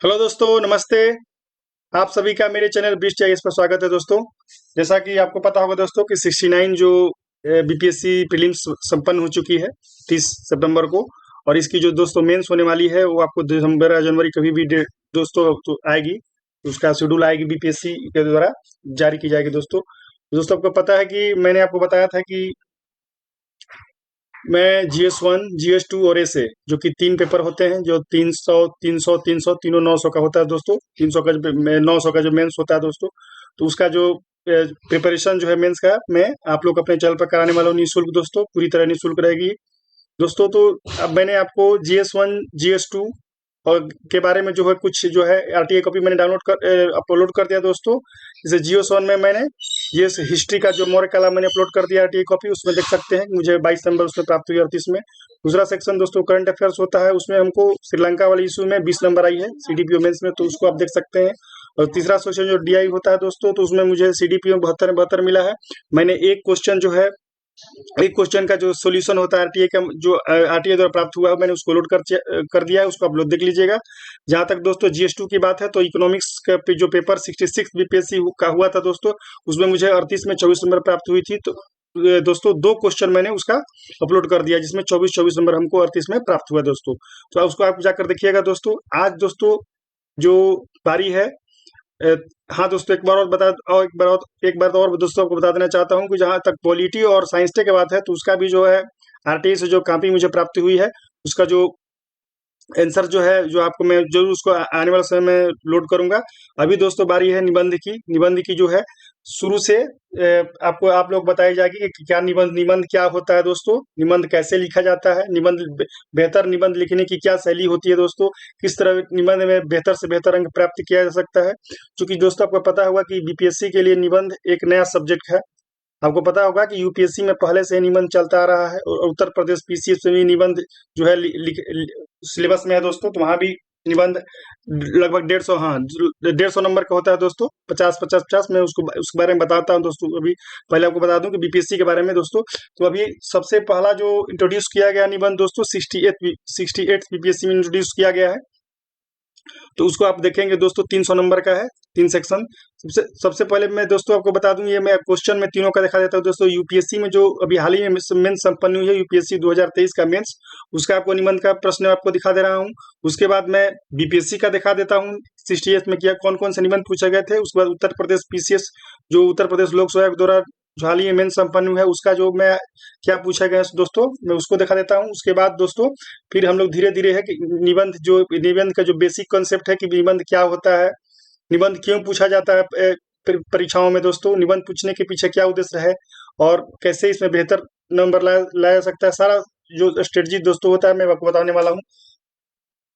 Hello दोस्तों, नमस्ते। आप सभी का मेरे चैनल ब्रिज टीआईएस पर स्वागत है दोस्तों। जैसा कि आपको पता होगा दोस्तों कि 69 जो बीपीएससी प्रीलिम्स संपन्न हो चुकी है 30 सितंबर को। और इसकी जो दोस्तों मेंस होने वाली है वो आपको दिसंबर या जनवरी कभी भी डेट दोस्तों तो आएगी। उसका शेड्यूल आएगी बीपीएससी के द्वारा जारी की जाएगी दोस्तों। दोस्तों आपको पता है कि मैंने आपको बताया था कि मैं GS1, GS2 और ऐसे जो कि 3 पेपर होते हैं, जो 300 300 300 तीनों 900 का होता है दोस्तों। 300 का जो 900 का जो मेंस होता है दोस्तों, तो उसका जो प्रिपरेशन जो है मेंस का, मैं आप लोग अपने चैनल पर कराने वाला हूँ निःशुल्क दोस्तों, पूरी तरह निःशुल्क रहेगी दोस्तों। तो अब मैंने आपको GS1, GS2 और के बारे में जो है कुछ जो है आरटीए कॉपी मैंने अपलोड कर दिया दोस्तों। जैसे GS1 में मैंने जीएस हिस्ट्री का जो मौर्य कला मैंने अपलोड कर दिया आरटीए कॉपी, उसमें देख सकते हैं मुझे 22 नंबर उसमें प्राप्त हुई 38 में। दूसरा सेक्शन दोस्तों करंट अफेयर्स होता है, उसमें हमको श्रीलंका वाली इशू में 20 नंबर आई है सीडीपीओ मेंस में, तो उसको आप देख सकते हैं। और तीसरा सेक्शन जो डीआई होता है दोस्तों, तो उसमें मुझे सीडीपीओ 72 72 मिला है। मैंने एक क्वेश्चन जो है, एक क्वेश्चन का जो सॉल्यूशन होता है आरटीए का, जो आरटीए द्वारा प्राप्त हुआ है, मैंने उसको लोड कर दिया है, उसको आप लोग देख लीजिएगा। जहां तक दोस्तों GS2 की बात है, तो इकोनॉमिक्स का जो पेपर 66 बीपीएससी का हुआ था दोस्तों, उसमें मुझे 38 में 24 नंबर प्राप्त हुई थी। तो दोस्तों दो क्वेश्चन मैंने उसका अपलोड कर दिया, जिसमें 24 नंबर हमको 38 में प्राप्त हुआ दोस्तों। तो उसको आप जाकर देखिएगा दोस्तों। आज दोस्तों जो पारी है, अ, हाँ दोस्तों, एक बार और दोस्तों आपको बता देना चाहता हूँ कि जहाँ तक पॉलिटी और साइंस टे की बात है, तो उसका भी जो है आरटीई से जो कॉपी मुझे प्राप्त हुई है, उसका जो आंसर जो है, जो आपको मैं जरूर उसको आने वाले समय में लोड करूंगा। अभी दोस्तों बारी है निबंध की। निबंध की जो है शुरू से आपको आप लोग बताई जाएगी कि क्या निबंध निबंध क्या होता है दोस्तों, निबंध कैसे लिखा जाता है, बेहतर निबंध लिखने की क्या शैली होती है दोस्तों, किस तरह निबंध में बेहतर से बेहतर अंक प्राप्त किया जा सकता है। क्योंकि दोस्तों आपको पता होगा कि बीपीएससी के लिए निबंध एक नया सब्जेक्ट है। आपको पता होगा कि यूपीएससी में पहले से ही निबंध चलता आ रहा है, और उत्तर प्रदेश पीसीएस में भी निबंध जो है सिलेबस में है दोस्तों। तो वहाँ भी निबंध लगभग 150, हाँ 150 नंबर का होता है दोस्तों। 50 50 50 मैं उसको उसके बारे में बताता हूँ दोस्तों। अभी पहले आपको बता दूं कि बीपीएससी के बारे में दोस्तों, तो अभी सबसे पहला जो इंट्रोड्यूस किया गया निबंध दोस्तों 68 बीपीएससी में इंट्रोड्यूस किया गया है। तो उसको आप देखेंगे दोस्तों, 300 नंबर का है, 3 सेक्शन। सबसे पहले मैं दोस्तों आपको बता दूं, ये मैं क्वेश्चन में तीनों का दिखा देता हूँ दोस्तों। यूपीएससी में जो अभी हाल ही में मेंस संपन्न हुई है, यूपीएससी 2023 का मेंस, उसका आपको निबंध का प्रश्न आपको दिखा दे रहा हूँ। उसके बाद मैं बीपीएससी का दिखा देता हूँ, 68 में किया कौन कौन से निबंध पूछे गए थे। उसके बाद उत्तर प्रदेश पीसीएस, जो उत्तर प्रदेश लोक सेवा आयोग द्वारा जो हाल ही में मेंस संपन्न हुआ है, उसका जो मैं क्या पूछा गया है दोस्तों, मैं उसको दिखा देता हूँ। उसके बाद दोस्तों फिर हम लोग धीरे धीरे है कि निबंध का जो बेसिक कॉन्सेप्ट है कि निबंध क्या होता है, निबंध क्यों पूछा जाता है परीक्षाओं में दोस्तों, निबंध पूछने के पीछे क्या उद्देश्य है, और कैसे इसमें बेहतर नंबर लाया जा सकता है, सारा जो स्ट्रेटजी दोस्तों होता है मैं आपको बताने वाला हूँ।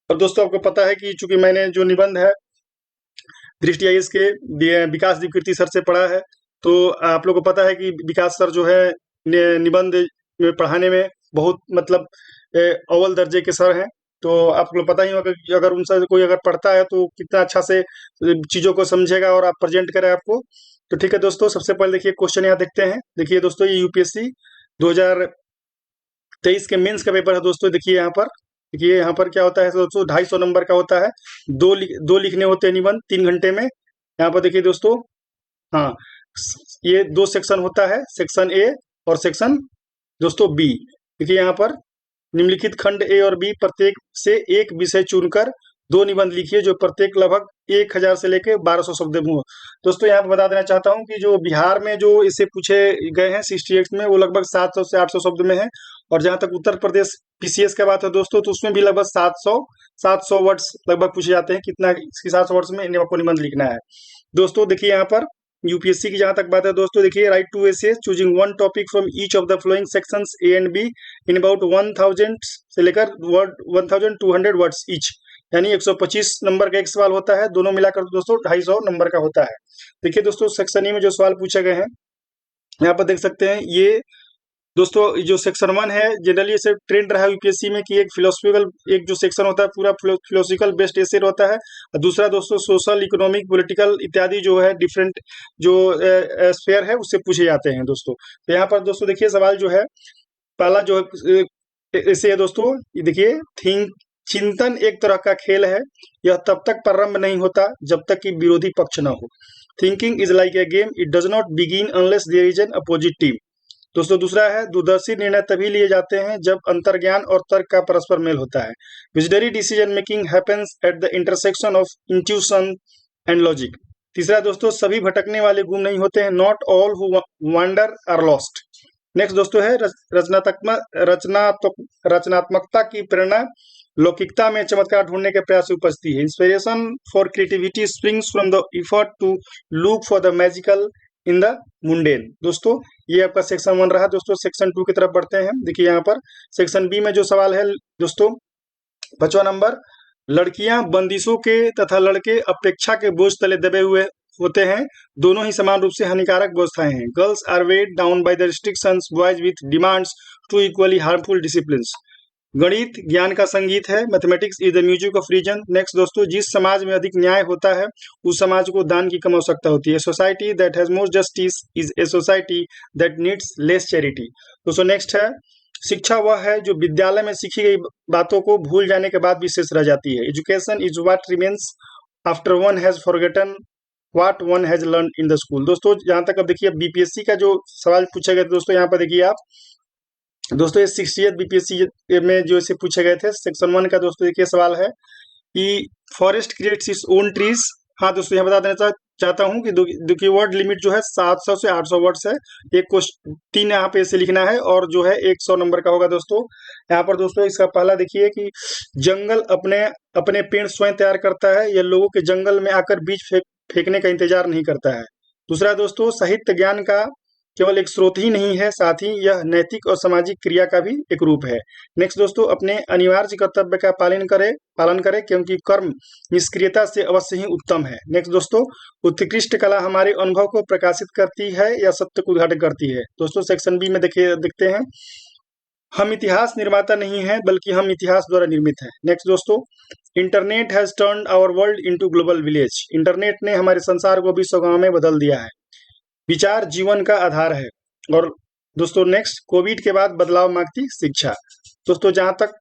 और दोस्तों आपको पता है कि चूंकि मैंने जो निबंध है दृष्टि आईएएस के विकास दिवकीर्ति सर से पढ़ा है, तो आप लोगों को पता है कि विकास सर जो है निबंध में पढ़ाने में बहुत मतलब अव्वल दर्जे के सर हैं। तो आप लोग पता ही होगा कि अगर उनसे कोई अगर पढ़ता है तो कितना अच्छा से चीजों को समझेगा और आप प्रेजेंट करें आपको। तो ठीक है दोस्तों, सबसे पहले देखिए क्वेश्चन यहाँ देखते हैं। देखिए दोस्तों, ये यूपीएससी 2023 के मेंस का पेपर है दोस्तों। देखिए यहाँ पर, देखिए यहाँ पर क्या होता है दोस्तों, 250 नंबर का होता है। दो लिखने होते हैं निबंध 3 घंटे में। यहाँ पर देखिए दोस्तों, हाँ ये दो सेक्शन होता है, सेक्शन ए और सेक्शन दोस्तों बी। देखिए यहाँ पर निम्नलिखित खंड ए और बी प्रत्येक से एक विषय चुनकर दो निबंध लिखिए, जो प्रत्येक लगभग 1000 से लेकर 1200 शब्द में हो। दोस्तों यहाँ पर बता देना चाहता हूँ कि जो बिहार में जो इसे पूछे गए हैं 68 में, वो लगभग 700 से 800 शब्द में है। और जहाँ तक उत्तर प्रदेश पीसीएस का बात है दोस्तों, तो उसमें भी लगभग 700 वर्ड्स लगभग पूछे जाते हैं। कितना 700 वर्ड्स में इन्हें आपको निबंध लिखना है दोस्तों। देखिए यहाँ पर यूपीएससी की जहां तक बात है दोस्तों, देखिए right to essay choosing one topic from each of the following sections A and B in about 1000 से लेकर 1200 वर्ड्स ईच, यानी 125 नंबर का एक सवाल होता है। दोनों मिलाकर दोस्तों 250 नंबर का होता है। देखिए दोस्तों, सेक्शन ए में जो सवाल पूछे गए हैं, यहाँ पर देख सकते हैं। ये दोस्तों जो सेक्शन 1 है, जनरली ऐसे ट्रेंड रहा है यूपीएससी में कि एक फिलोसफिकल, एक जो सेक्शन होता है पूरा फिलोसफिकल बेस्ड एसे होता है, और दूसरा दोस्तों सोशल, इकोनॉमिक, पॉलिटिकल इत्यादि जो है डिफरेंट जो स्फेयर है उससे पूछे जाते हैं दोस्तों। तो यहाँ पर दोस्तों देखिए सवाल जो है, पहला जो है ऐसे है दोस्तों, ये देखिए, थिंक चिंतन एक तरह का खेल है, यह तब तक प्रारंभ नहीं होता जब तक कि विरोधी पक्ष न हो। Thinking is like a game, it does not begin unless there is an opposite team. दोस्तों दूसरा है, दूरदर्शी निर्णय तभी लिए जाते हैं जब अंतर्ज्ञान और तर्क का परस्पर मेल होता है। Visionary decision making happens at the intersection of intuition and logic. तीसरा दोस्तों, सभी भटकने वाले गुम नहीं होते हैं, not all who wander are lost. Next दोस्तों है, रचनात्मकता की प्रेरणा लौकिकता में चमत्कार ढूंढने के प्रयास से उपजती है। Inspiration for creativity springs from the effort to look for the magical in the mundane. दोस्तों ये आपका सेक्शन 1 रहा। दोस्तों सेक्शन 2 की तरफ बढ़ते हैं। देखिए यहाँ पर सेक्शन बी में जो सवाल है दोस्तों, 5वां नंबर, लड़कियां बंदिशों के तथा लड़के अपेक्षा के बोझ तले दबे हुए होते हैं, दोनों ही समान रूप से हानिकारक व्यवस्थाएं हैं। Girls are weighed down by the restrictions, boys with demands two equally harmful disciplines. गणित ज्ञान का संगीत है, mathematics is the music of reason. Next दोस्तों, जिस समाज में अधिक न्याय होता है उस समाज को दान की कम आवश्यकता होती है। Society that has more justice is a society that needs less charity. दोस्तों नेक्स्ट है, शिक्षा वह है जो विद्यालय में सीखी गई बातों को भूल जाने के बाद भी शेष रह जाती है। Education is what remains after one has forgotten what one has learn in the school. दोस्तों यहाँ तक अब देखिए बीपीएससी का जो सवाल पूछा गया दोस्तों, यहाँ पर देखिए आप दोस्तों, ये 60th बीपीएससी में जो इसे पूछे गए थे सेक्शन 1 का। दोस्तों देखिए सवाल है कि forest creates its own trees. हाँ दोस्तों, यहाँ बता देना चाहता हूँ कि देखिए वर्ड लिमिट जो है 700 से 800 वर्ड्स है। एक क्वेश्चन 3 यहाँ पे इसे लिखना है और जो है 100 नंबर का होगा। दोस्तों यहाँ पर दोस्तों इसका पहला देखिए कि जंगल अपने अपने पेड़ स्वयं तैयार करता है, यह लोगों के जंगल में आकर बीज फेंकने का इंतजार नहीं करता है। दूसरा दोस्तों, साहित्य ज्ञान का केवल एक स्रोत ही नहीं है, साथ ही यह नैतिक और सामाजिक क्रिया का भी एक रूप है। नेक्स्ट दोस्तों, अपने अनिवार्य कर्तव्य का पालन करें क्योंकि कर्म निष्क्रियता से अवश्य ही उत्तम है। नेक्स्ट दोस्तों, उत्कृष्ट कला हमारे अनुभव को प्रकाशित करती है या सत्य को उद्घाटन करती है। दोस्तों सेक्शन बी में देखते हैं, हम इतिहास निर्माता नहीं है बल्कि हम इतिहास द्वारा निर्मित हैं। नेक्स्ट दोस्तों, internet has turned our world into global village. Internet ने हमारे संसार को विश्व गांव में बदल दिया है। विचार जीवन का आधार है। और दोस्तों नेक्स्ट, कोविड के बाद बदलाव मांगती शिक्षा। दोस्तों जहां तक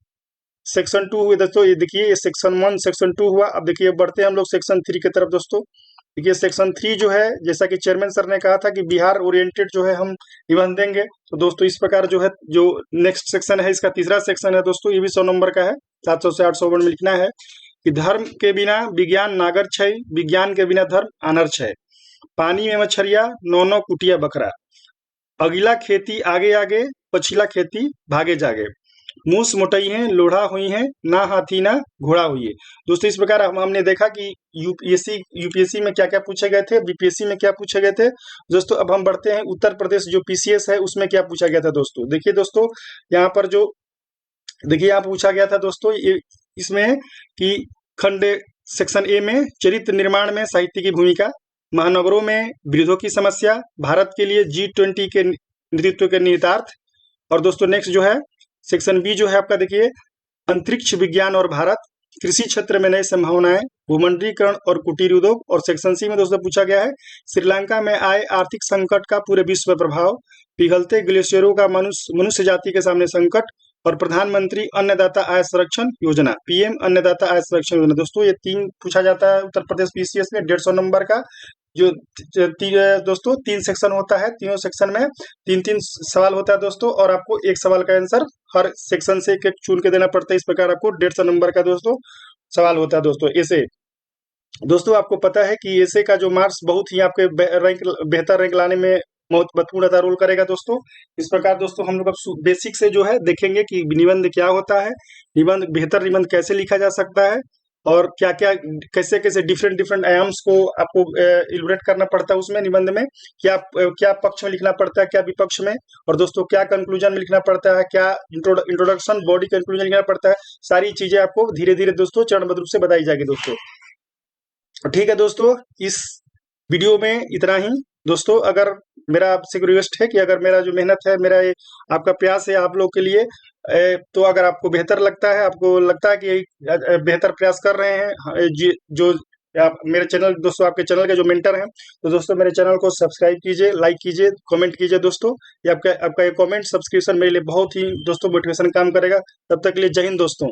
सेक्शन 2 हुए दोस्तों, ये देखिए ये सेक्शन 1 सेक्शन 2 हुआ। अब देखिए बढ़ते हैं हम लोग सेक्शन 3 की तरफ। दोस्तों देखिए सेक्शन 3 जो है, जैसा कि चेयरमैन सर ने कहा था कि बिहार ओरिएंटेड जो है हम निबंध देंगे, तो दोस्तों इस प्रकार जो है जो नेक्स्ट सेक्शन है इसका तीसरा सेक्शन है दोस्तों, ये भी 100 नंबर का है। 700 से 800 वर्ड में लिखना है कि धर्म के बिना विज्ञान नागर छय, विज्ञान के बिना धर्म आनर छय। पानी में मछरिया, नौ कुटिया बकरा। अगिला खेती आगे आगे, पछिला खेती भागे जागे। मूस मोटई है, लोढ़ा हुई है, ना हाथी ना घोड़ा हुई है। दोस्तों इस प्रकार हमने देखा कि यूपीएससी में क्या क्या पूछे गए थे, बीपीएससी में क्या पूछे गए थे। दोस्तों अब हम बढ़ते हैं उत्तर प्रदेश जो पीसीएस है उसमें क्या पूछा गया था। दोस्तों देखिए दोस्तों यहाँ पर जो देखिए यहाँ पूछा गया था दोस्तों, ये इसमें कि खंड सेक्शन ए में चरित्र निर्माण में साहित्य की भूमिका, महानगरों में वृद्धों की समस्या, भारत के लिए G20 के नेतृत्व के निहितार्थ। और दोस्तों नेक्स्ट जो है सेक्शन बी जो है आपका देखिए अंतरिक्ष विज्ञान और भारत, कृषि क्षेत्र में नई संभावनाएं, भूमंडलीकरण और कुटीर उद्योग। और सेक्शन सी में दोस्तों पूछा गया है श्रीलंका में आए आर्थिक संकट का पूरे विश्व पर प्रभाव, पिघलते ग्लेशियरों का मनुष्य जाति के सामने संकट, और प्रधानमंत्री अन्नदाता आय संरक्षण योजना, पीएम अन्नदाता आय संरक्षण योजना। दोस्तों ये 3 पूछा जाता है उत्तर प्रदेश पीसीएस में 150 नंबर का। जो दोस्तों 3 सेक्शन होता है, तीनों सेक्शन में 3-3 सवाल होता है दोस्तों, और आपको एक सवाल का आंसर हर सेक्शन से एक चुन के देना पड़ता है। इस प्रकार आपको 150 नंबर का दोस्तों सवाल होता है। दोस्तों ऐसे दोस्तों आपको पता है कि ऐसे का जो मार्क्स बहुत ही आपके बेहतर रैंक लाने में बहुत महत्वपूर्ण रोल करेगा। दोस्तों इस प्रकार दोस्तों हम लोग अब बेसिक से जो है देखेंगे कि निबंध क्या होता है, निबंध बेहतर निबंध कैसे लिखा जा सकता है, और क्या क्या कैसे कैसे डिफरेंट आयाम्स को आपको इलुस्ट्रेट करना पड़ता है उसमें निबंध में, क्या पक्ष में लिखना पड़ता है क्या विपक्ष में, और दोस्तों क्या कंक्लूजन में लिखना पड़ता है, क्या इंट्रोडक्शन बॉडी कंक्लूजन लिखना पड़ता है। सारी चीजें आपको धीरे धीरे दोस्तों चरणबद्ध रूप से बताई जाएगी। दोस्तों ठीक है दोस्तों, इस वीडियो में इतना ही। दोस्तों अगर मेरा आपसे रिक्वेस्ट है कि अगर मेरा जो मेहनत है, मेरा ये आपका प्रयास है आप लोग के लिए, तो अगर आपको बेहतर लगता है, आपको लगता है कि बेहतर प्रयास कर रहे हैं जो आप मेरे चैनल दोस्तों आपके चैनल के जो मेंटर हैं, तो दोस्तों मेरे चैनल को सब्सक्राइब कीजिए, लाइक कीजिए, कमेंट कीजिए। दोस्तों ये आपका ये कमेंट सब्सक्रिप्शन मेरे लिए बहुत ही दोस्तों मोटिवेशन काम करेगा। तब तक के लिए जय हिंद दोस्तों।